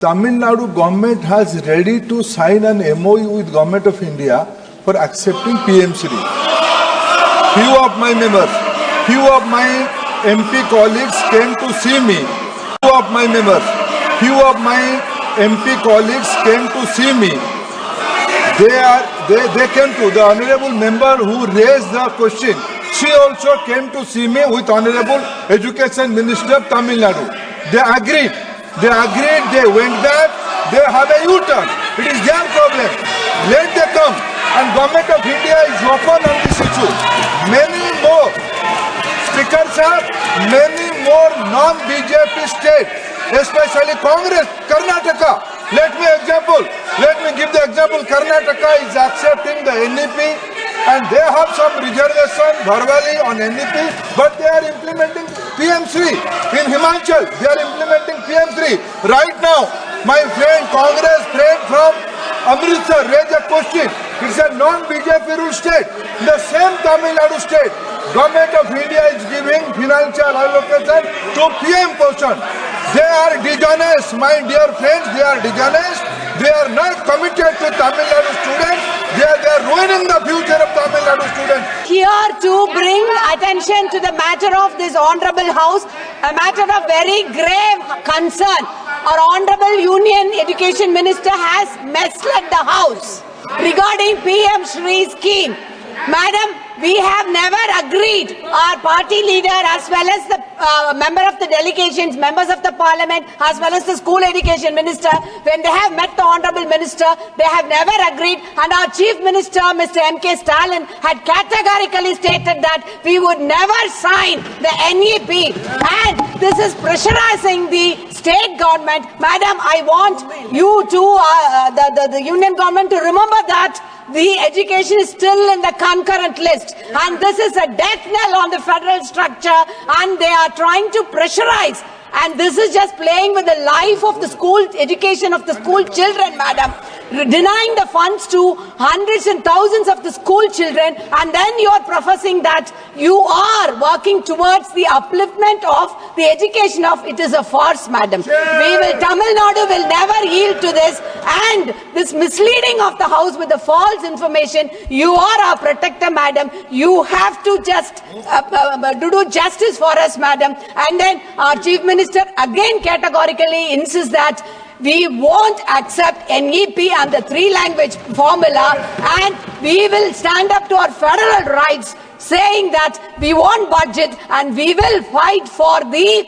Tamil Nadu government has ready to sign an MOU with Government of India for accepting PM Shri. Few of my members, few of my MP colleagues came to see me. Few of my members, few of my MP colleagues came to see me. They came to the honorable member who raised the question. She also came to see me with Honorable Education Minister of Tamil Nadu. They agreed, they went back, they have a U-turn. It is their problem. Let them come. And Government of India is open on this issue. Many more, Speaker sir, many more non-BJP states, especially Congress, Karnataka. Let me give the example. Karnataka is accepting the NEP and they have some reservation verbally on NEP, but they are implementing PM Shri. In Himachal, they are implementing PM Shri. Right now, my friend Congress friend from Amritsar raised a question. It's a non-BJP rule state. In the same Tamil Nadu state, Government of India is giving financial allocation to PM person. They are dishonest, my dear friends, they are dishonest. They are not committed to Tamil Nadu students. They are ruining the future of Tamil Nadu students. Here to bring attention to the matter of this honorable house, a matter of very grave concern. Our honorable Union Education Minister has misled the house regarding PM Shri scheme. Madam, we have never agreed, our party leader as well as the member of the delegations, members of the parliament as well as the school education minister, when they have met the honorable minister, they have never agreed, and our chief minister, Mr. M.K. Stalin, had categorically stated that we would never sign the NEP, and this is pressurizing the state government. Madam, I want you to, the union government to remember that the education is still in the concurrent list, and this is a death knell on the federal structure, and they are trying to pressurize, and this is just playing with the life of the school education of the school children, madam, denying the funds to hundreds and thousands of the school children, and then you are professing that you are working towards the upliftment of the education of it is a farce, madam. Tamil Nadu will never yield to this, and this misleading of the house with the false information. You are our protector, madam. You have to just do justice for us, madam. And then our chief minister again categorically insists that we won't accept NEP and the three-language formula, and we will stand up to our federal rights, saying that we won't budget and we will fight for the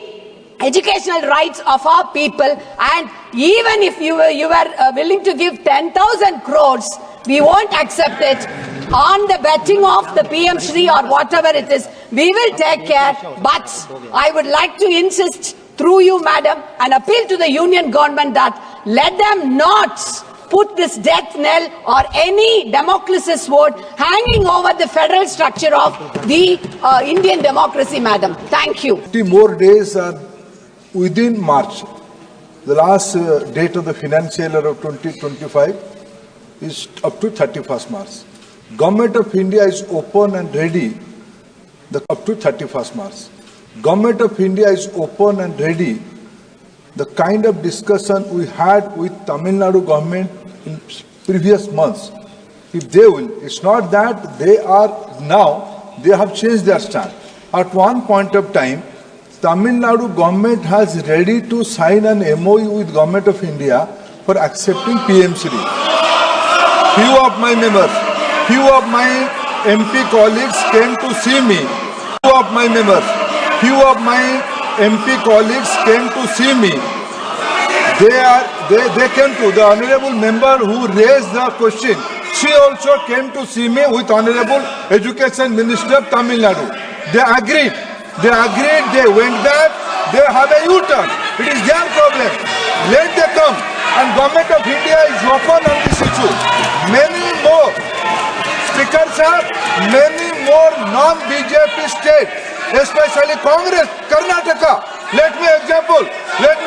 educational rights of our people. And even if you were willing to give 10,000 crores, we won't accept it on the betting of the PM Shri or whatever it is. We will take care, but I would like to insist through you, madam, and appeal to the union government that let them not put this death knell or any Damocles sword hanging over the federal structure of the Indian democracy, madam. Thank you. 50 more days are within March. The last date of the financial year of 2025 is up to 31st March. Government of India is open and ready up to 31st March. Government of India is open and ready. The kind of discussion we had with Tamil Nadu government in previous months, if they will, it's not that they have changed their stand. At one point of time, Tamil Nadu government has ready to sign an MOU with Government of India for accepting PM Shri. Few of my members, few of my MP colleagues came to see me. Few of my members, few of my MP colleagues came to see me. They came to the honorable member who raised the question. She also came to see me with Honorable Education Minister of Tamil Nadu. They agreed, they went back, they have a U-turn. It is their problem. Let them come. And Government of India is open on this issue. Many more, Speaker sir, many more non-BJP states, especially Congress, Karnataka. Let me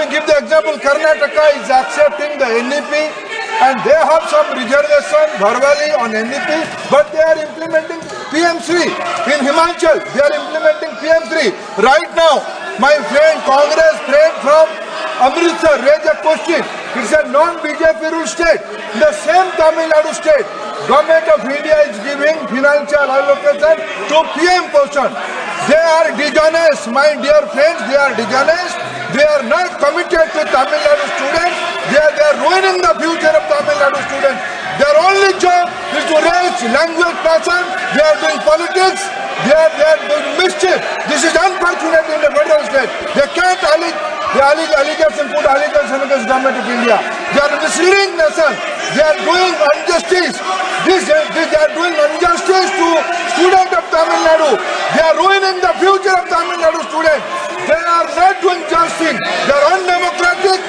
give the example. Karnataka is accepting the NEP and they have some reservation verbally on NEP, but they are implementing PM Shri. In Himachal, they are implementing PM Shri. Right now, my friend Congress friend from Amritsar raised a question. It's a non-BJP ruled state. The same Tamil Nadu state, Government of India is giving financial allocation to PM person. They are dishonest, my dear friends. They are dishonest. They are not committed to Tamil Nadu students. They are ruining the future of Tamil Nadu students. Their only job is to raise language passion. They are doing politics. They are doing mischief. This is unfortunate in the federal state. They can't allegation put allegation against Government of India. They are misleading nation. They are doing injustice. They are doing injustice to students of Tamil Nadu. They are ruining the future of Tamil Nadu students. They are not doing justice. They are undemocratic,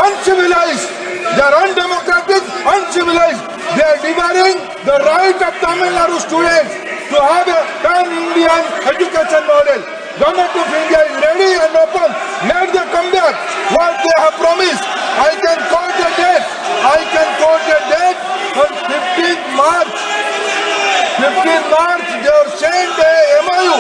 uncivilized. They are undemocratic, uncivilized. They are debarring the right of Tamil Nadu students to have a pan-Indian education model. Government of India is ready and open. Let them come back. What they have promised. I can quote the date. On 15th March. 15th March, they are saying the MOU.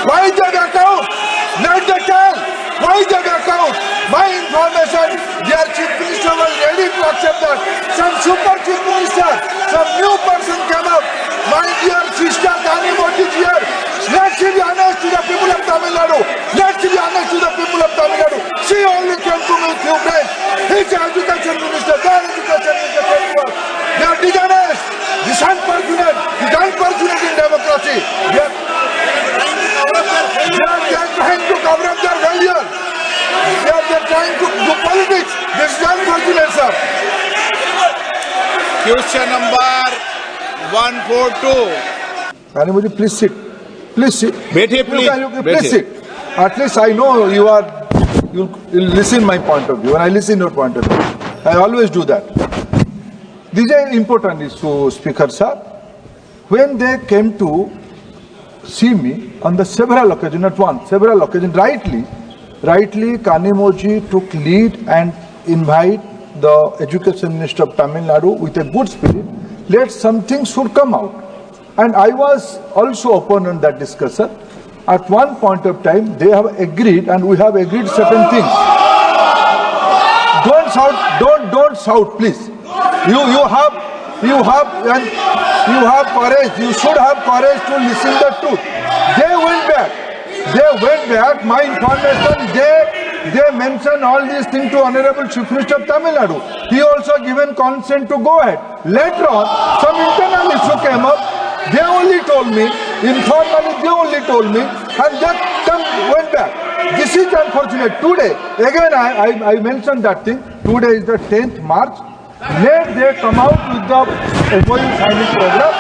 Why they back out? Let them tell. Why they back out? My information, their chief minister was ready to accept that. Some super chief minister, some new person came out. My dear sister Kani Modi is here. Let's be honest to the people of Tamil Nadu. Let's be honest to the people of Tamil Nadu. She only came to me with few friends. His education minister, their education minister. They are dishonest. This is unfortunate. This is unfortunate in democracy. They are trying to cover up their failure. They are trying to do politics. This is unfortunate, sir. Question number 142. Kani Modi, please sit. Please sit. बैठिए, please. Please sit. At least I know you listen my point of view and I listen your point of view. I always do that. This is an important issue, Speaker sir. When they came to see me on the several occasions, not one, several occasions, rightly, Kani Modi took lead and invite the Education Minister of Tamil Nadu with a good spirit. Let something should come out. And I was also open on that discussion. At one point of time, they have agreed, and we have agreed certain things. Don't shout, please. You have courage. You should have courage to listen the truth. They went back. My information, they mentioned all these things to Honorable Chief Minister of Tamil Nadu. He also given consent to go ahead. Later on, some internal issue came up. They only told me, informally, and that went back. This is unfortunate. Today, again, I mentioned that thing. Today is the 10th March. Let they come out with the MOU signing program.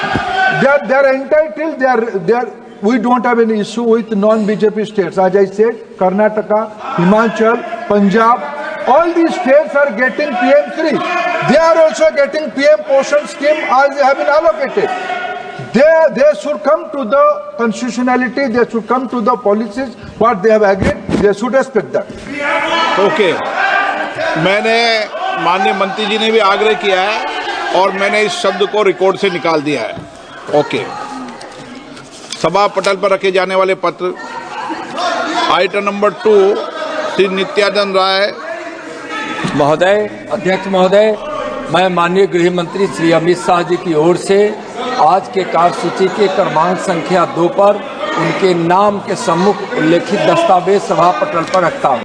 They are entitled. We don't have any issue with non-BJP states. As I said, Karnataka, Himachal, Punjab, all these states are getting PM3. They are also getting PM portion scheme as they have been allocated. They should come to the constitutionality, they should come to the policies, what they have agreed, they should respect that. Okay, मैंने माननीय मंत्री जी ने भी आग्रह किया है और मैंने इस शब्द को रिकॉर्ड से निकाल दिया है. ओके, सभा पटल पर रखे जाने वाले पत्र आइटम नंबर 2 श्री नित्यानंद राय महोदय, अध्यक्ष महोदय, मैं माननीय गृह मंत्री श्री अमित शाह जी की ओर से आज के कार्यसूची के क्रमांक संख्या 2 पर उनके नाम के सम्मुख उल्लेखित दस्तावेज सभा पटल पर रखता हूँ.